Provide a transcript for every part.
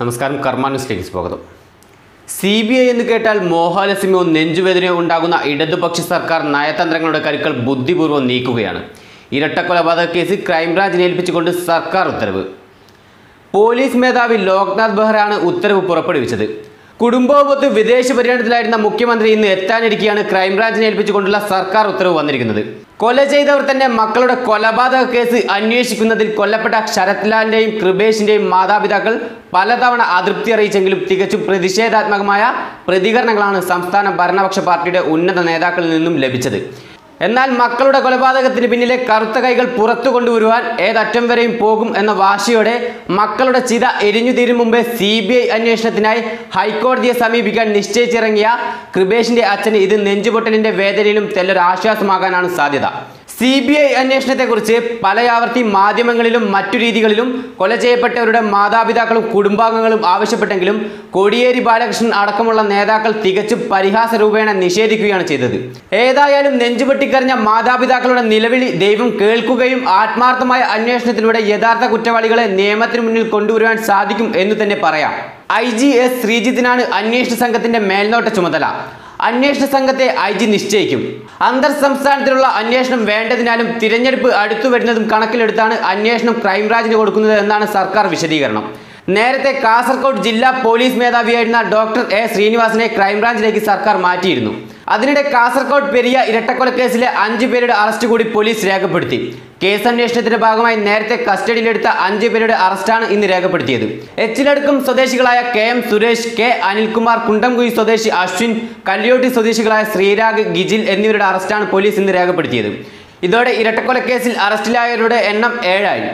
നമസ്കാരം, കർമ്മ ന്യൂസിലേക്ക് സ്വാഗതം. CBI എന്ന് കേട്ടാൽ മോഹാലസ്യമോ നെഞ്ചുവേദനയോ ഉണ്ടാകുന്ന ഇടതുപക്ഷ സർക്കാർ നയതന്ത്രങ്ങളുടെ കരുക്കൾ ബുദ്ധിപൂർവ്വം നീക്കുകയാണ്. ഇരട്ടക്കൊലപാതക കേസ് ക്രൈംബ്രാഞ്ചിനെ ഏൽപ്പിച്ചുകൊണ്ട് സർക്കാർ ഉത്തരവ്. പോലീസ് മേധാവി ലോക്നാഥ് ബെഹ്റയാണ് ഉത്തരവ് പുറപ്പെടുവിച്ചത്. കുടുംബവുമൊത്ത് വിദേശ പര്യടനത്തിലായിരുന്ന മുഖ്യമന്ത്രി ഇന്ന് എത്താനിരിക്കെയാണ് ക്രൈംബ്രാഞ്ചിനെ ഏൽപ്പിച്ചുകൊണ്ടുള്ള സർക്കാർ ഉത്തരവ് വന്നിരിക്കുന്നത്. കൊല ചെയ്തവർ തന്നെ മക്കളുടെ കൊലപാതക കേസ് അന്വേഷിക്കുന്നതിൽ കൊല്ലപ്പെട്ട ശരത് ലാലിന്റെയും കൃപേഷിന്റെയും മാതാപിതാക്കൾ പലതവണ അതൃപ്തി അറിയിച്ചെങ്കിലും തികച്ചും പ്രതിഷേധാത്മകമായ പ്രതികരണങ്ങളാണ് സംസ്ഥാന ഭരണപക്ഷ പാർട്ടിയുടെ ഉന്നത നേതാക്കളിൽ നിന്നും ലഭിച്ചത്. എന്നാൽ മക്കളുടെ കൊലപാതകത്തിന് പിന്നിലെ കറുത്ത കൈകൾ പുറത്തു കൊണ്ടുവരുവാൻ ഏതറ്റം വരെയും പോകും എന്ന വാശിയോടെ മക്കളുടെ ചിത എരിഞ്ഞു തീരും മുമ്പേ CBI അന്വേഷണത്തിനായി ഹൈക്കോടതിയെ സമീപിക്കാൻ നിശ്ചയിച്ചിറങ്ങിയ കൃപേഷിന്റെ അച്ഛന് ഇത് നെഞ്ചുപൊട്ടലിന്റെ വേദനയിലും തെല്ലൊരു ആശ്വാസമാകാനാണ് സാധ്യത. CBI അന്വേഷണത്തെക്കുറിച്ച് പലയാവർത്തി മാധ്യമങ്ങളിലും മറ്റു രീതികളിലും കൊല ചെയ്യപ്പെട്ടവരുടെ മാതാപിതാക്കളും കുടുംബാംഗങ്ങളും ആവശ്യപ്പെട്ടെങ്കിലും കോടിയേരി ബാലകൃഷ്ണൻ അടക്കമുള്ള നേതാക്കൾ തികച്ചും പരിഹാസ രൂപേണ നിഷേധിക്കുകയാണ് ചെയ്തത്. ഏതായാലും നെഞ്ചുപൊട്ടിക്കറിഞ്ഞ മാതാപിതാക്കളുടെ നിലവിളി ദൈവം കേൾക്കുകയും ആത്മാർത്ഥമായ അന്വേഷണത്തിലൂടെ യഥാർത്ഥ കുറ്റവാളികളെ നിയമത്തിന് മുന്നിൽ കൊണ്ടുവരുവാൻ സാധിക്കും എന്ന് തന്നെ പറയാം. IG S ശ്രീജിത്തിനാണ് അന്വേഷണ സംഘത്തിന്റെ മേൽനോട്ട ചുമതല. അന്വേഷണ സംഘത്തെ IG നിശ്ചയിക്കും. അന്തർ സംസ്ഥാനത്തിലുള്ള അന്വേഷണം വേണ്ടതിനാലും തിരഞ്ഞെടുപ്പ് അടുത്തു വരുന്നതും കണക്കിലെടുത്താണ് അന്വേഷണം ക്രൈംബ്രാഞ്ചിന് കൊടുക്കുന്നത് എന്നാണ് സർക്കാർ വിശദീകരണം. നേരത്തെ കാസർഗോഡ് ജില്ലാ പോലീസ് മേധാവിയായിരുന്ന ഡോക്ടർ A ശ്രീനിവാസനെ ക്രൈംബ്രാഞ്ചിലേക്ക് സർക്കാർ മാറ്റിയിരുന്നു. അതിനിടെ കാസർഗോഡ് പെരിയ ഇരട്ടക്കൊലക്കേസിലെ 5 പേരുടെ അറസ്റ്റ് കൂടി പോലീസ് രേഖപ്പെടുത്തി. കേസ് അന്വേഷണത്തിന്റെ ഭാഗമായി നേരത്തെ കസ്റ്റഡിയിലെടുത്ത 5 പേരുടെ അറസ്റ്റാണ് ഇന്ന് രേഖപ്പെടുത്തിയത്. എച്ചിലടുക്കം സ്വദേശികളായ KM സുരേഷ്, K അനിൽകുമാർ, കുണ്ടംകുഴി സ്വദേശി അശ്വിൻ, കല്യോട്ടി സ്വദേശികളായ ശ്രീരാഗ്, ഗിജിൽ എന്നിവരുടെ അറസ്റ്റാണ് പോലീസ് ഇന്ന് രേഖപ്പെടുത്തിയത്. ഇതോടെ ഇരട്ടക്കൊലക്കേസിൽ അറസ്റ്റിലായവരുടെ എണ്ണം 7 ആയി.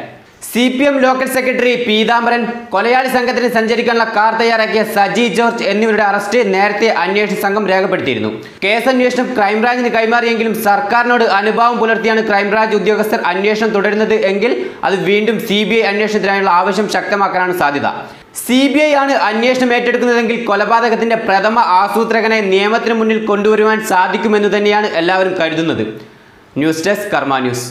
CPM ലോക്കൽ സെക്രട്ടറി പീതാംബരൻ, കൊലയാളി സംഘത്തിന് സഞ്ചരിക്കാനുള്ള കാർ തയ്യാറാക്കിയ സജി ജോർജ് എന്നിവരുടെ അറസ്റ്റ് നേരത്തെ അന്വേഷണ സംഘം രേഖപ്പെടുത്തിയിരുന്നു. കേസ് അന്വേഷണം ക്രൈംബ്രാഞ്ചിന് കൈമാറിയെങ്കിലും സർക്കാരിനോട് അനുഭാവം പുലർത്തിയാണ് ക്രൈംബ്രാഞ്ച് ഉദ്യോഗസ്ഥർ അന്വേഷണം തുടരുന്നത് എങ്കിൽ അത് വീണ്ടും CBI അന്വേഷണത്തിനായുള്ള ആവശ്യം ശക്തമാക്കാനാണ് സാധ്യത. CBI ആണ് അന്വേഷണം ഏറ്റെടുക്കുന്നതെങ്കിൽ കൊലപാതകത്തിന്റെ പ്രഥമ ആസൂത്രകനെ നിയമത്തിന് മുന്നിൽ കൊണ്ടുവരുവാൻ സാധിക്കുമെന്ന് തന്നെയാണ് എല്ലാവരും കരുതുന്നത്. ന്യൂസ് ഡെസ്ക്, കർമ്മ ന്യൂസ്.